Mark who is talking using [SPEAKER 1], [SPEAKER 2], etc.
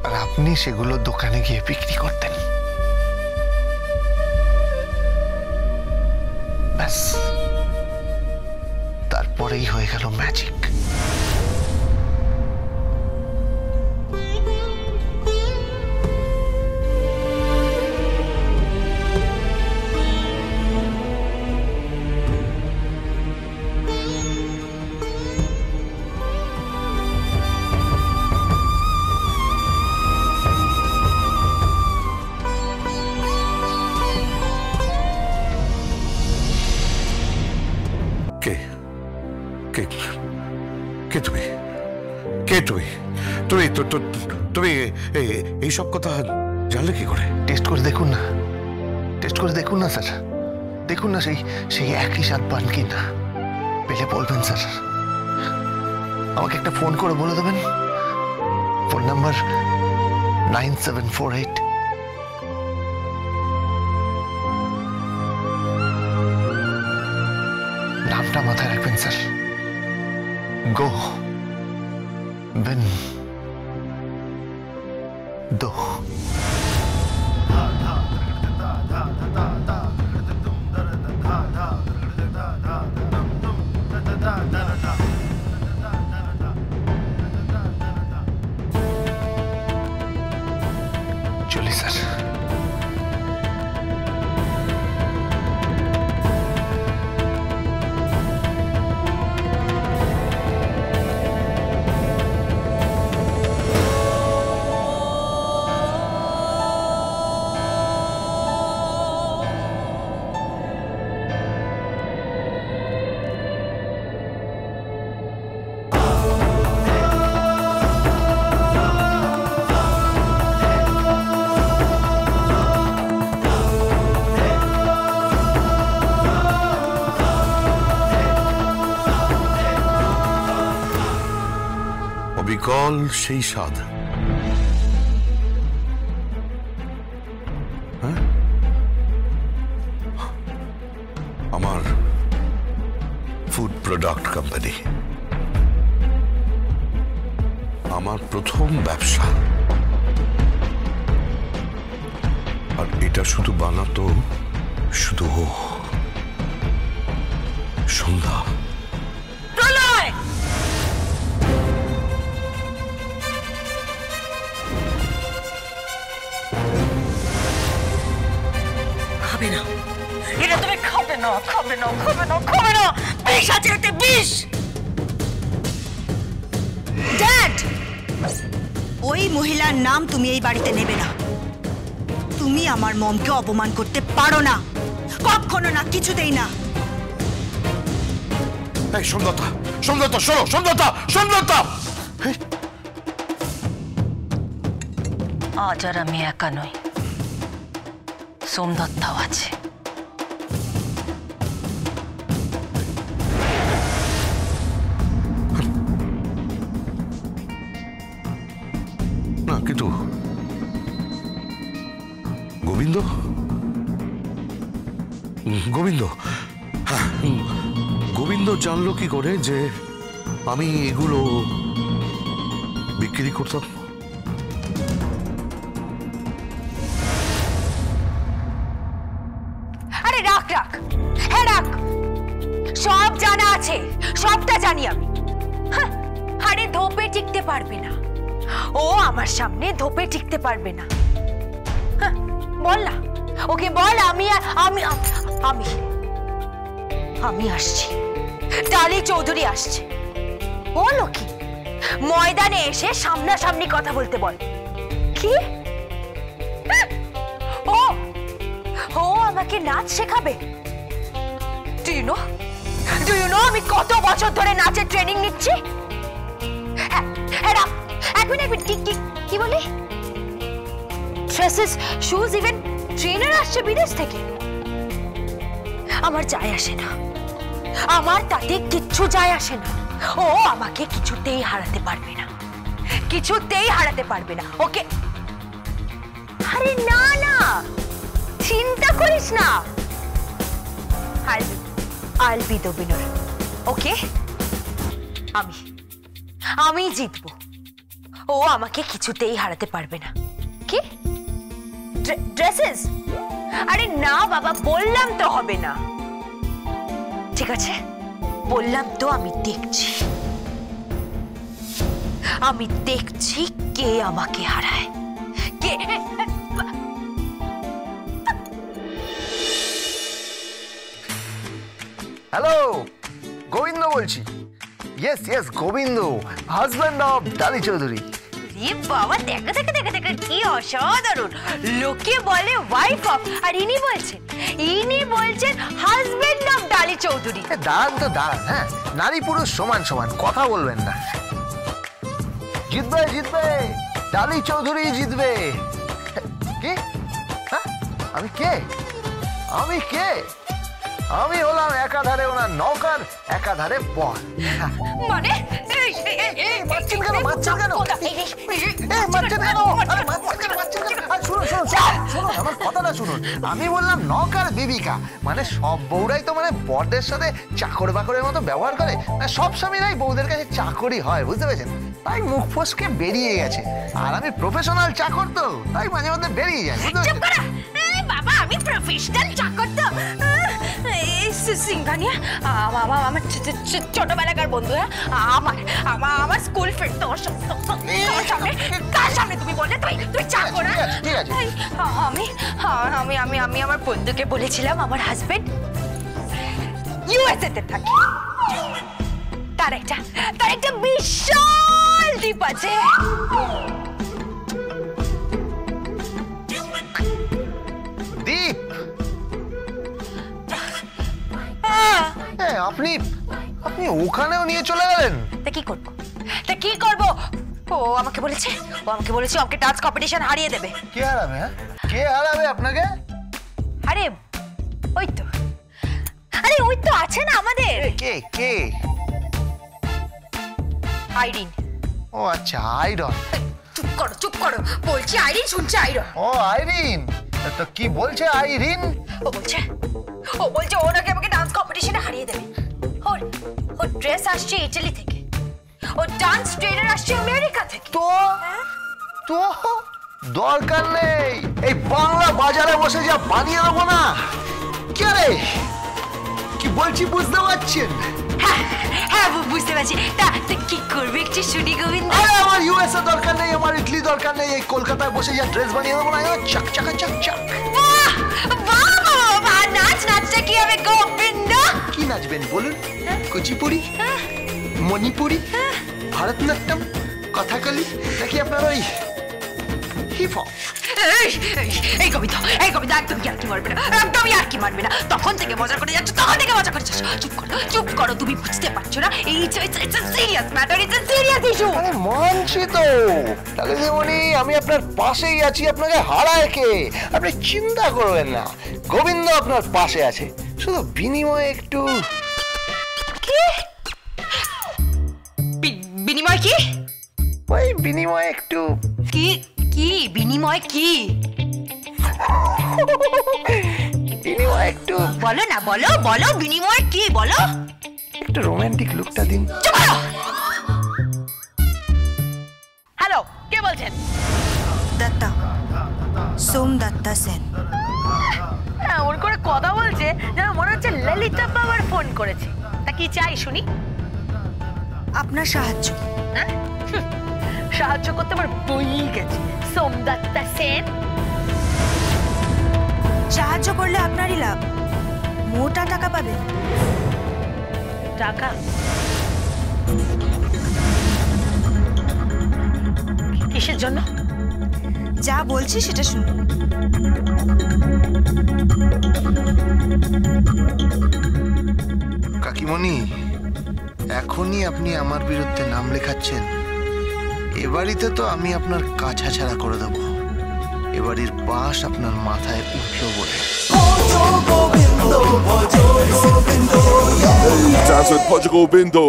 [SPEAKER 1] আর আপনি সেগুলো দোকানে গিয়ে বিক্রি করতেন। ব্যাস, তারপরেই হয়ে গেল ম্যাজিক।
[SPEAKER 2] তুমি এইসব কথা জানলে কি করে?
[SPEAKER 1] টেস্ট করে দেখুন না, টেস্ট করে দেখুন না স্যার, দেখুন না সেই একই স্বাদ পান কি না। পেলে বলবেন স্যার, আমাকে একটা ফোন করে বলে দেবেন। Phone number 9748। নামটা মাথায় রাখবেন স্যার, গোবিন্দ। চলি স্যার।
[SPEAKER 2] অবিকল সেই স্বাদ। আমার ফুড প্রোডাক্ট কোম্পানি, আমার প্রথম ব্যবসা। আর এটা শুধু বানাতো শুধু সন্ধ্যা।
[SPEAKER 3] এটা তুমি খাবে না, খাবে না, খাবে না, খাবে না। বিষ আছে এতে, বিষ।
[SPEAKER 4] ড্যাড, ওই মহিলার নাম তুমি এই বাড়িতে নেবে না। তুমি আমার মমকে অপমান করতে পারো না, কখনো না, কিছুতেই না।
[SPEAKER 2] এই সুন্দরতা, সুন্দরতা, শোনো, সুন্দরতা, সুন্দরতা।
[SPEAKER 3] আজ আর আমি একা নই, সোমদত্তাও আছে।
[SPEAKER 2] না কিন্তু গোবিন্দ, গোবিন্দ, হ্যাঁ, গোবিন্দ জানলো কি করে যে আমি এগুলো বিক্রি করতাম?
[SPEAKER 3] আরে রাখ রাখ, হ্যাঁ রাখ, সব জানা আছে, সবটা জানি আমি। আরে ধোপে টিকতে পারবে না ও, আমার সামনে ধোপে টিকতে পারবে না। বল না ওকে, বল আমি আমি আমি আমি আসছি, ডালি চৌধুরী আসছে। বলো কি, ময়দানে এসে সামনাসামনি কথা বলতে বল। কি ও আমাকে নাচ শেখাবে? ডু ইউ নো আমি কত বছর ধরে নাচের ট্রেনিং নিচ্ছি? এক মিনিট, কি বলি? ড্রেসেস, শুজ, ইভেন ট্রেনার আসছে বিদেশ থেকে। আমার যায় আসে না, আমার তাতে কিচ্ছু যায় আসে না। ও আমাকে কিছুতেই হারাতে পারবে না, কিছুতেই হারাতে পারবে না ওকে। আরে না না, চিন্তা করিস না, I'll be the winner, ওকে? আমি জিতবো, ও আমাকে কিছুতেই হারাতে পারবে না। কি ড্রেসেস? আরে না বাবা, বললাম তো হবে না। ঠিক আছে, বললাম তো আমি দেখছি, আমি দেখছি কে আমাকে হারায়, কে।
[SPEAKER 1] হ্যালো, গোবিন্দ বলছি। Yes yes, Gobinda, husband of Dali Chowdhury.
[SPEAKER 3] বাবা, দেখা দেখা দেখা দেখা, কি অসাধারণ! লোকে বলে ওয়াইফ অফ, আর ইনি বলছেন হাজবেন্ড অফ ডালি চৌধুরী।
[SPEAKER 1] দাঁড়ান তো দাঁড়ান, হ্যাঁ, নারী পুরুষ সমান সমান, কথা বলবেন না। জিতবে জিতবে, ডালি চৌধুরী জিতবে। কি? হ্যাঁ, আমি কে? আমি কে? আমি হলাম একাধারে ওনার নৌকার, একাধারে বর।
[SPEAKER 3] মানে
[SPEAKER 1] মারছেন কেন? মারছেন কেন? মারছেন কেন? শুনুন, আমার কথাটা শুনুন। আমি বললাম নৌকার বিবিকা, মানে সব বউরাই তো মানে বরদের সাথে চাকর বাকরের মতো ব্যবহার করে, সব স্বামীরাই বউদের কাছে চাকরি হয়, বুঝতে পেরেছেন? তাই মুখ ফসকে বেরিয়ে গেছে। আর আমি প্রফেশনাল চাকর তো, তাই মাঝে মধ্যে বেরিয়ে যায়, বুঝতে পেরেছেন?
[SPEAKER 3] বাবা, আমি প্রফেশনাল চাকর তো। সিংহানিয়া আমার ছোটবেলাকার বন্ধু, আমার স্কুল ফ্রেন্ড। তোর সামনে তুমি বললে তুই চাকর? আমি আমার বন্ধুকে বলেছিলাম আমার হাজবেন্ড ইউএসএ তে থাকে, তার একটা বিশাল দ্বীপ আছে।
[SPEAKER 1] দ্বীপ? আপনি ওখানেও নিয়ে চলে গেলেন?
[SPEAKER 3] তা কি করবো? ও আমাকে বলেছে ওকে ডান্স কম্পিটিশন হারিয়ে দেবে।
[SPEAKER 1] কে হারাবে? হ্যাঁ, কে হারাবে আপনাকে?
[SPEAKER 3] আরে ওই তো আছে না আমাদের।
[SPEAKER 1] কে?
[SPEAKER 3] আইরিন।
[SPEAKER 1] ও আচ্ছা, আইরন।
[SPEAKER 3] চুপ করো বলছি। আইরিন শুনছে? আইরন?
[SPEAKER 1] ও আইরিন, তো কি বলছে আইরিন?
[SPEAKER 3] ও বলছে ও নাকি আমাকে ডান্স কম্পিটিশনে হারিয়ে দেবে। ওর ড্রেস আসছে ইটালি থেকে, ও ডান্স ট্রেনার আসছে আমেরিকা থেকে।
[SPEAKER 1] তো দরকার নেই, এই বাংলা বাজারে বসে যা বানিয়ে দেবো না। কে রে, কি বলছি বুঝতে পারছেন?
[SPEAKER 3] হ্যাঁ বুঝতে পারছি। তা কি করবে একটু শুনি গোবিন্দ?
[SPEAKER 1] আরে আমার ইউএসএ দরকার নেই, আমার ইটালি দরকার নেই, এই কলকাতায় বসে যা ড্রেস বানিয়ে দেবো না, চাক চাকা চাক চাক। নাচটা কি হবে গোবিন্দ? কি নাচবেন বলুন? কুচিপুড়ি, মণিপুরি, ভারতনাট্যম, কথাকলি, নাকি আপনার ওই হিপ হপ?
[SPEAKER 3] এই কবিতা একদম আর কি মারবে না। তখন থেকে মজা করে যাচ্ছ, চুপ করো। তুমি বুঝতে পারছো না, সিরিয়াস ম্যাটার, সিরিয়াস ইস্যু।
[SPEAKER 1] আরে মানছি তো, তাহলে যেমনি আমি আপনার পাশেই আছি, আপনাকে হারায় কে? আপনি চিন্তা করবেন না, গোবিন্দ আপনার পাশে আছে, শুধু বিনিময়ে একটু।
[SPEAKER 3] বিনিময় কি?
[SPEAKER 1] ওই বিনিময়ে একটু।
[SPEAKER 3] কি বিনিময়? কি
[SPEAKER 1] বিনিময় একটু?
[SPEAKER 3] বলো না, বলো বিনিময় কি? বলো।
[SPEAKER 1] একটু রোমান্টিক লুকটা দিন।
[SPEAKER 3] হ্যালো, কে বলছেন?
[SPEAKER 4] দত্তা, সোমদত্তা সেন।
[SPEAKER 3] এমন করে কথা বলছে যেন মনে হচ্ছে ললিতা বাবার ফোন করেছে। তা কি চাই শুনি?
[SPEAKER 4] আপনার সাহায্য।
[SPEAKER 3] সাহায্য করতে আমার বই গেছে। সোমদত্তা সেন,
[SPEAKER 4] সাহায্য করলে আপনারই লাভ, মোটা টাকা পাবেন।
[SPEAKER 3] টাকা? কিসের জন্য?
[SPEAKER 4] যা বলছি সেটা শুনুন।
[SPEAKER 1] কাকিমণি, এখনই আপনি আমার বিরুদ্ধে নাম লেখাচ্ছেন? এবাড়িতে তো আমি আপনার কাছা ছাড়া করে দেবো, এবাড়ির বাস আপনার মাথায় উঠলো বলে।
[SPEAKER 5] Dance with Portugal Bindo.